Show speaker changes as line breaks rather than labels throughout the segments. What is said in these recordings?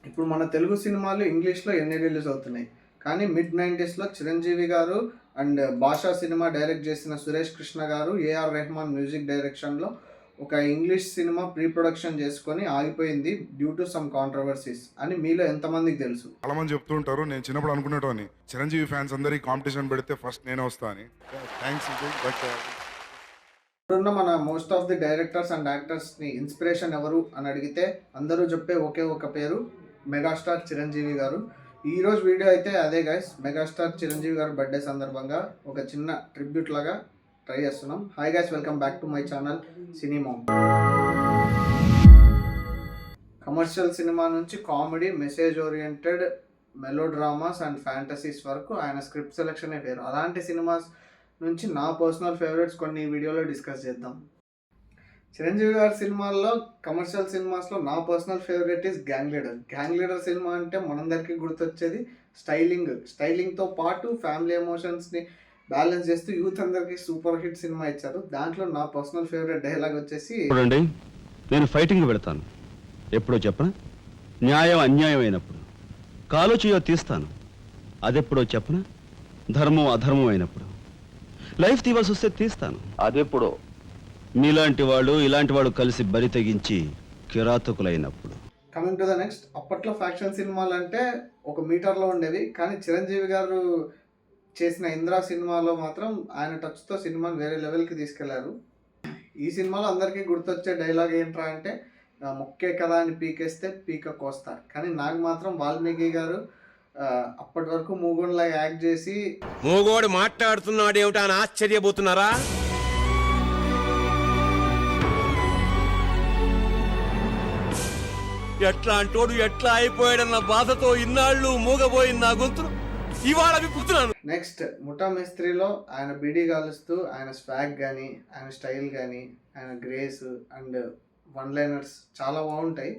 ఇప్పుడు మన తెలుగు సినిమాలు ఇంగ్లీష్లో ఎన్ని రిలీజ్ అవుతున్నాయి, కానీ మిడ్ 90స్లో చిరంజీవి గారు అండ్ భాషా సినిమా డైరెక్ట్ చేసిన సురేష్ కృష్ణ గారు ఏఆర్ రెహమాన్ మ్యూజిక్ డైరెక్షన్లో ఒక ఇంగ్లీష్ సినిమా ప్రీ ప్రొడక్షన్ చేసుకొని ఆగిపోయింది డ్యూ టు సమ్ కాంట్రవర్సీస్ అని మీలో ఎంతమందికి తెలుసు?
చాలా మంది చెప్తూ ఉంటారు. నేను చిన్నప్పుడు అనుకునేటోని చిరంజీవి ఫ్యాన్స్ అందరికి కాంపిటీషన్ పెడితే ఫస్ట్ నేనే వస్తా అని. థ్యాంక్స్. బట్
ఇప్పుడున్న మన most of the directors and యాక్టర్స్ని ఇన్స్పిరేషన్ ఎవరు అని అడిగితే అందరూ చెప్పే ఒకే ఒక పేరు, మెగాస్టార్ చిరంజీవి గారు. ఈరోజు వీడియో అయితే అదే గైస్, మెగాస్టార్ చిరంజీవి గారు బర్త్డే సందర్భంగా ఒక చిన్న ట్రిబ్యూట్ లాగా ట్రై చేస్తున్నాం. Hi guys, welcome back to my channel cinema. Commercial cinema నుంచి comedy, message oriented, melodramas and fantasies వరకు ఆయన స్క్రిప్ట్ సెలెక్షనే పేరు. అలాంటి సినిమాస్ నుంచి నా పర్సనల్ ఫేవరెట్స్ కొన్ని వీడియోలో డిస్కస్ చేద్దాం. చిరంజీవి గారి సినిమాల్లో, కమర్షియల్ సినిమాస్లో నా personal favourite is gang leader. Gang leader cinema అంటే మనందరికీ గుర్తొచ్చేది స్టైలింగ్తో పాటు ఫ్యామిలీ ఎమోషన్స్ని బ్యాలెన్స్ చేస్తూ యూత్ అందరికీ సూపర్ హిట్ సినిమా ఇచ్చారు. దాంట్లో నా పర్సనల్ ఫేవరెట్ డైలాగ్ వచ్చేసి,
చూడండి, నేను ఫైటింగ్ పెడతాను, ఎప్పుడో చెప్పనా? న్యాయం అన్యాయం అయినప్పుడు. కాలో చేయో తీస్తాను, అదెప్పుడో చెప్పనా? ధర్మం అధర్మం అయినప్పుడు. లైఫ్ తీవాల్సి వస్తే తీస్తాను, అదెప్పుడో మీలాంటి వాళ్ళు ఇలాంటి వాళ్ళు కలిసి బరి తెగించి కిరాతకులైనప్పుడు.
కమింగ్ టు ద నెక్స్ట్, అప్పట్లో ఫ్యాక్షన్ సినిమాలు అంటే ఒక మీటర్లో ఉండేవి, కానీ చిరంజీవి గారు చేసిన ఇంద్రా సినిమాలో మాత్రం ఆయన టచ్తో సినిమాని వేరే లెవెల్కి తీసుకెళ్లారు. ఈ సినిమాలో అందరికీ గుర్తొచ్చే డైలాగ్ ఏంట్రా అంటే, మొక్కే కదా అని పీకేస్తే పీక కోస్తా. కానీ నాకు మాత్రం వాల్మీకి గారు అప్పటి వరకు మూగోడిలాగా యాక్ట్ చేసి,
మూగోడు మాట్లాడుతున్నాడు ఏమిటా అని ఆశ్చర్యపోతున్నారా? ఎట్లా అంటోడు ఎట్లా అయిపోయాడన్న బాధతో ఇన్నాళ్ళు మూగబోయింది నా గొంతును ఇవాళ విప్పుతున్నాను.
నెక్స్ట్ ముఠా మేస్త్రిలో ఆయన బీడీ కాలుస్తూ ఆయన స్వాగ్ కానీ, ఆయన స్టైల్ కానీ, ఆయన గ్రేస్ అండ్ వన్ లైనర్స్ చాలా బాగుంటాయి.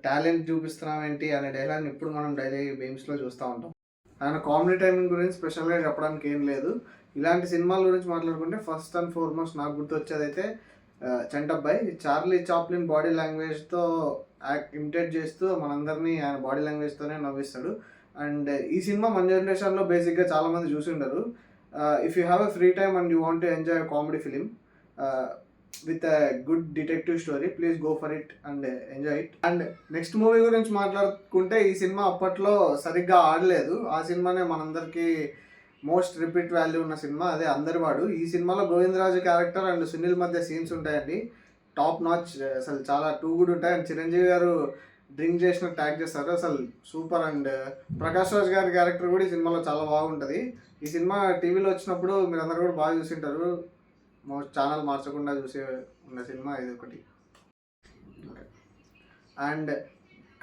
టాలెంట్ చూపిస్తున్నామేంటి అనే డైలాగ్ని ఇప్పుడు మనం డైలీ బేమ్స్లో చూస్తూ ఉంటాం. ఆయన కామెడీ టైమింగ్ గురించి స్పెషల్గా చెప్పడానికి ఏం లేదు. ఇలాంటి సినిమాల గురించి మాట్లాడుకుంటే ఫస్ట్ అండ్ ఫార్మోస్ట్ నాకు గుర్తొచ్చేది అయితే చంటబ్బాయ్. చార్లీ చాప్లిన్ బాడీ లాంగ్వేజ్తో ఇమిటేట్ చేస్తూ మనందరినీ ఆయన బాడీ లాంగ్వేజ్తోనే నవ్విస్తాడు. అండ్ ఈ సినిమా మన జనరేషన్లో బేసిక్గా చాలామంది చూసి ఉండరు. If you have a free time and you want to enjoy comedy film with a good detective story, please go for it and enjoy it. And next movie గురించి మాట్లాడుకుంటే, ఈ సినిమా అప్పట్లో సరిగ్గా ఆడలేదు. ఆ సినిమానే మనందరికీ మోస్ట్ రిపీట్ వాల్యూ ఉన్న సినిమా, అదే అందరివాడు. ఈ సినిమాలో గోవిందరాజు క్యారెక్టర్ అండ్ సునీల్ మధ్య సీన్స్ ఉంటాయండి, టాప్ నాచ్, అసలు చాలా టూ గుడ్ ఉంటాయి. అండ్ చిరంజీవి గారు డ్రింక్ చేసిన ట్యాగ్ చేస్తారు, అసలు సూపర్. అండ్ ప్రకాష్ రాజ్ గారి క్యారెక్టర్ కూడా ఈ సినిమాలో చాలా బాగుంటుంది. ఈ సినిమా టీవీలో వచ్చినప్పుడు మీరు అందరూ కూడా బాగా చూసింటారు. ఛానల్ మార్చకుండా చూసే ఉన్న సినిమా ఇది ఒకటి. And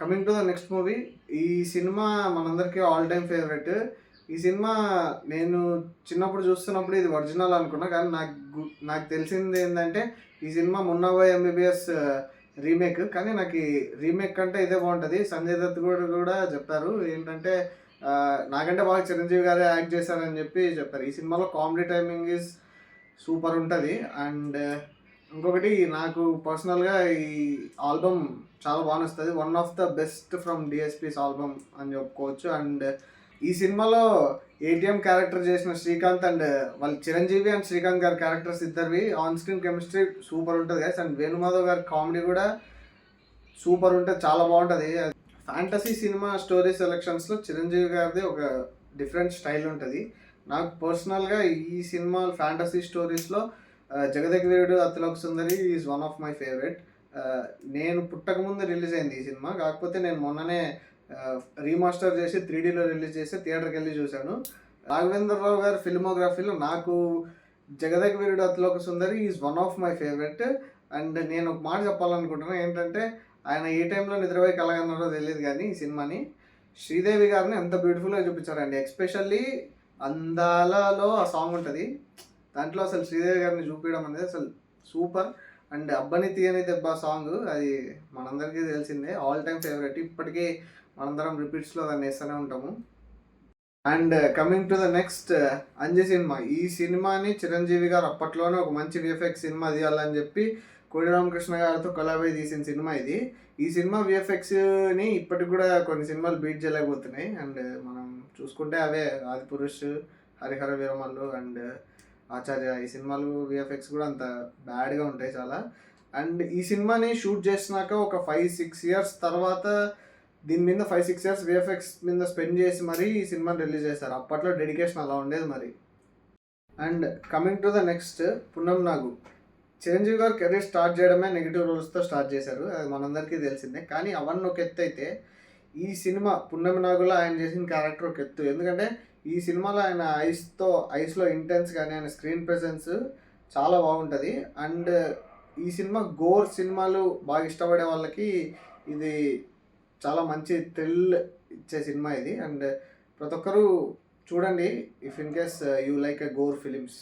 coming to the next movie, ఈ సినిమా మనందరికీ ఆల్ టైమ్ ఫేవరెట్. ఈ సినిమా నేను చిన్నప్పుడు చూస్తున్నప్పుడు ఇది ఒరిజినల్ అనుకున్నా, కానీ నాకు తెలిసింది ఏంటంటే ఈ సినిమా మున్నాబాయ్ ఎంబీబీఎస్ రీమేక్. కానీ నాకు ఈ రీమేక్ కంటే ఇదే బాగుంటుంది. సంజయ్ దత్ కూడా చెప్పారు ఏంటంటే, నాకంటే బాగా చిరంజీవి గారే యాక్ట్ చేశారని చెప్పారు. ఈ సినిమాలో కామెడీ టైమింగ్ ఈజ్ సూపర్ ఉంటుంది. అండ్ ఇంకొకటి, నాకు పర్సనల్గా ఈ ఆల్బమ్ చాలా బాగా నచ్చుతుంది. One of the best from DSPs album అని చెప్పుకోవచ్చు. అండ్ ఈ సినిమాలో ఏటీఎం క్యారెక్టర్ చేసిన శ్రీకాంత్ అండ్ వాళ్ళ చిరంజీవి అండ్ శ్రీకాంత్ గారి క్యారెక్టర్స్ ఇద్దరివి ఆన్ స్క్రీన్ కెమిస్ట్రీ సూపర్ ఉంటుంది గైస్. అండ్ వేణుమాధవ్ గారి కామెడీ కూడా సూపర్ ఉంటుంది, చాలా బాగుంటుంది. ఫ్యాంటసీ సినిమా స్టోరీ సెలెక్షన్స్లో చిరంజీవి గారిది ఒక డిఫరెంట్ స్టైల్ ఉంటుంది. నాకు పర్సనల్గా ఈ సినిమా ఫ్యాంటసీ స్టోరీస్లో Jagadekaveerudu Athiloka Sundari is one of my favourite. నేను పుట్టకముందు రిలీజ్ అయింది ఈ సినిమా, కాకపోతే నేను మొన్ననే రీమాస్టర్ చేసి 3Dలో రిలీజ్ చేసి థియేటర్కి వెళ్ళి చూశాను. రాఘవేంద్రరావు గారి ఫిల్మోగ్రఫీలో నాకు Jagadekaveerudu Athiloka Sundari is one of my favourite. And నేను ఒక మాట చెప్పాలనుకుంటున్నాను ఏంటంటే, ఆయన ఏ టైంలో నిద్రపోయి కలగన్నారో తెలియదు, కానీ ఈ సినిమాని శ్రీదేవి గారిని ఎంత బ్యూటిఫుల్గా చూపించారండి. ఎస్పెషల్లీ అందాలలో ఆ సాంగ్ ఉంటుంది, దాంట్లో అసలు శ్రీదేవి గారిని చూపించడం అనేది అసలు సూపర్. అండ్ అబ్బని తీయని దెబ్బ సాంగ్, అది మనందరికీ తెలిసిందే, ఆల్ టైమ్ ఫేవరెట్. ఇప్పటికీ మనందరం రిపీట్స్లో దాన్ని వేస్తూనే ఉంటాము. And coming to the next, Anji cinema. ఈ సినిమాని చిరంజీవి గారు అప్పట్లోనే ఒక మంచి విఎఫ్ఎక్స్ సినిమా తీయాలని చెప్పి కోడి రామకృష్ణ గారితో కొలాబ్ అయి తీసిన సినిమా ఇది. ఈ సినిమా విఎఫ్ఎక్స్ని ఇప్పటికి కూడా కొన్ని సినిమాలు బీట్ చేయలేకపోతున్నాయి. అండ్ మనం చూసుకుంటే అవే ఆదిపురుష్, హరిహర వీరమల్లు అండ్ ఆచార్య. ఈ సినిమాలు విఎఫ్ఎక్స్ కూడా అంత బ్యాడ్గా ఉంటాయి చాలా. అండ్ ఈ సినిమాని షూట్ చేసినాక ఒక 5-6 ఇయర్స్ తర్వాత దీని మీద 5-6 ఇయర్స్ విఎఫ్ఎక్స్ మీద స్పెండ్ చేసి మరీ ఈ సినిమాని రిలీజ్ చేశారు. అప్పట్లో డెడికేషన్ అలా ఉండేది మరి. And coming to the next, Punnam Nagu. Chiranjeevi garu career start చేయడమే నెగిటివ్ రోల్స్తో స్టార్ట్ చేశారు, అది మనందరికీ తెలిసిందే. కానీ అవన్నీ ఒక ఎత్తు అయితే ఈ సినిమా పున్నం నాగులో ఆయన చేసిన క్యారెక్టర్ ఒక ఎత్తు. ఎందుకంటే ఈ సినిమాలో ఆయన ఐస్లో ఇంటెన్స్ కానీ ఆయన స్క్రీన్ ప్రెజెన్స్ చాలా బాగుంటుంది. అండ్ ఈ సినిమా గోర్ సినిమాలు బాగా ఇష్టపడే వాళ్ళకి ఇది చాలా మంచి థ్రిల్ ఇచ్చే సినిమా ఇది. అండ్ ప్రతి ఒక్కరూ చూడండి if in case you like a gore films.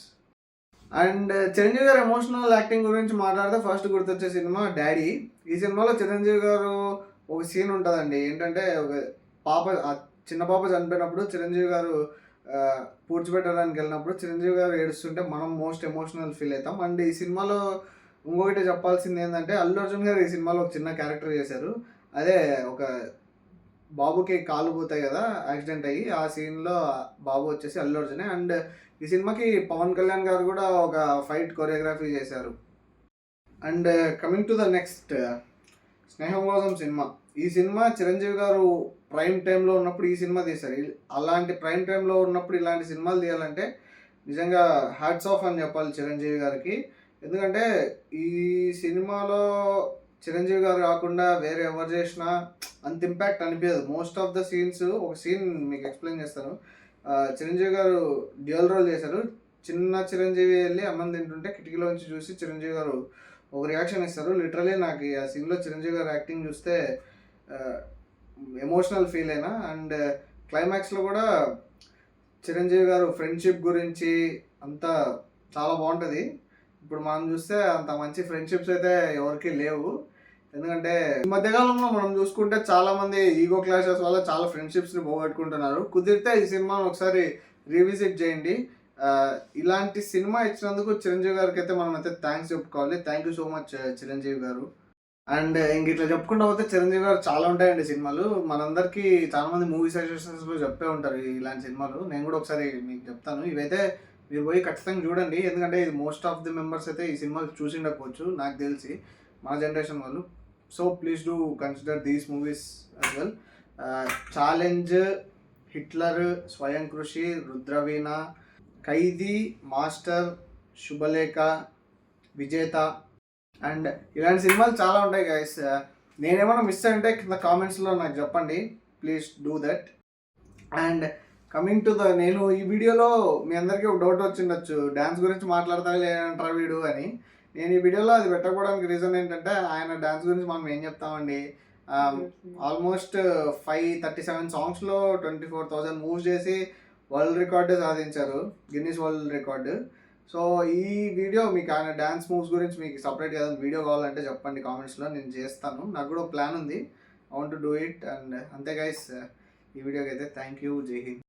And Chiranjeevi garu emotional acting గురించి మాట్లాడితే ఫస్ట్ గుర్తొచ్చే సినిమా డాడీ. ఈ సినిమాలో చిరంజీవి గారు ఒక సీన్ ఉంటుందండి. ఏంటంటే ఒక చిన్న పాప చనిపోయినప్పుడు చిరంజీవి గారు పూడ్చిపెట్టడానికి వెళ్ళినప్పుడు చిరంజీవి గారు ఏడుస్తుంటే మనం మోస్ట్ ఎమోషనల్ ఫీల్ అవుతాం. అండ్ ఈ సినిమాలో ఇంకొకటి చెప్పాల్సింది ఏంటంటే అల్లు అర్జున్ గారు ఈ సినిమాలో ఒక చిన్న క్యారెక్టర్ చేశారు. అదే ఒక బాబుకి కాలు పోతాయి కదా యాక్సిడెంట్ అయ్యి, ఆ సీన్లో బాబు వచ్చేసి అల్లు అర్జునే. అండ్ ఈ సినిమాకి పవన్ కళ్యాణ్ గారు కూడా ఒక ఫైట్ కొరియోగ్రఫీ చేశారు. And coming to the next, స్నేహం కోసం సినిమా. ఈ సినిమా చిరంజీవి గారు ప్రైమ్ టైంలో ఉన్నప్పుడు ఈ సినిమా తీశారు. అలాంటి ప్రైమ్ టైంలో ఉన్నప్పుడు ఇలాంటి సినిమాలు తీయాలంటే నిజంగా హ్యాట్స్ ఆఫ్ అని చెప్పాలి చిరంజీవి గారికి. ఎందుకంటే ఈ సినిమాలో చిరంజీవి గారు కాకుండా వేరే ఎవరు చేసినా అంత ఇంపాక్ట్ అనిపించదు. మోస్ట్ ఆఫ్ ద సీన్స్, ఒక సీన్ మీకు ఎక్స్ప్లెయిన్ చేస్తాను. చిరంజీవి గారు డ్యూయల్ రోల్ చేశారు. చిన్న చిరంజీవి వెళ్ళి అన్నం తింటుంటే కిటికీలోంచి చూసి చిరంజీవి గారు ఒక రియాక్షన్ ఇస్తారు. లిటరలీ నాకు ఆ సీన్లో చిరంజీవి గారు యాక్టింగ్ చూస్తే ఎమోషనల్ ఫీల్ అయినా. అండ్ క్లైమాక్స్లో కూడా చిరంజీవి గారు ఫ్రెండ్షిప్ గురించి అంతా చాలా బాగుంటుంది. ఇప్పుడు మనం చూస్తే అంత మంచి ఫ్రెండ్షిప్స్ అయితే ఎవరికి లేవు. ఎందుకంటే ఈ మధ్యకాలంలో మనం చూసుకుంటే చాలామంది ఈగో క్లాషెస్ వల్ల చాలా ఫ్రెండ్షిప్స్ని పోగొట్టుకుంటున్నారు. కుదిరితే ఈ సినిమాను ఒకసారి రీవిజిట్ చేయండి. ఇలాంటి సినిమా ఇచ్చినందుకు చిరంజీవి గారికి అయితే మనం అయితే థ్యాంక్స్ చెప్పుకోవాలి. Thank you so much Chiranjeevi గారు. అండ్ ఇంక ఇట్లా చెప్పుకుంటూ పోతే చిరంజీవి గారు చాలా ఉంటాయండి సినిమాలు. మనందరికీ చాలామంది మూవీ సజెషన్స్లో చెప్పే ఉంటారు ఇలాంటి సినిమాలు. నేను కూడా ఒకసారి మీకు చెప్తాను. ఇవైతే మీరు పోయి ఖచ్చితంగా చూడండి. ఎందుకంటే ఇది మోస్ట్ ఆఫ్ ది మెంబర్స్ అయితే ఈ సినిమాలు చూసిండకపోవచ్చు నాకు తెలిసి, మన జనరేషన్ వాళ్ళు. So please do consider these movies as well. Challenge, Hitler, స్వయం కృషి, రుద్రవీణ, ఖైదీ, మాస్టర్, శుభలేఖ, విజేత అండ్ ఇలాంటి సినిమాలు చాలా ఉంటాయి గైస్. నేనేమైనా మిస్ అంటే కింద కామెంట్స్లో నాకు చెప్పండి, please do that. And coming to the, నేను ఈ వీడియోలో మీ అందరికీ ఒక డౌట్ వచ్చిండొచ్చు, డ్యాన్స్ గురించి మాట్లాడతారా లేదంటారా వీడు అని. నేను ఈ వీడియోలో అది పెట్టకపోవడానికి రీజన్ ఏంటంటే ఆయన డ్యాన్స్ గురించి మనం ఏం చెప్తామండి. ఆల్మోస్ట్ 537 సాంగ్స్లో 24,000 మూవ్స్ చేసి వరల్డ్ రికార్డు సాధించారు, గిన్నీస్ వరల్డ్ రికార్డు. సో ఈ వీడియో మీకు ఆయన డ్యాన్స్ మూవ్స్ గురించి మీకు సపరేట్ ఏదైనా వీడియో కావాలంటే చెప్పండి కామెంట్స్లో, నేను చేస్తాను. నాకు కూడా ఒక ప్లాన్ ఉంది, I want to do it. And అంతే గైస్, ఈ వీడియోకి అయితే థ్యాంక్ యూ, జై హింద్.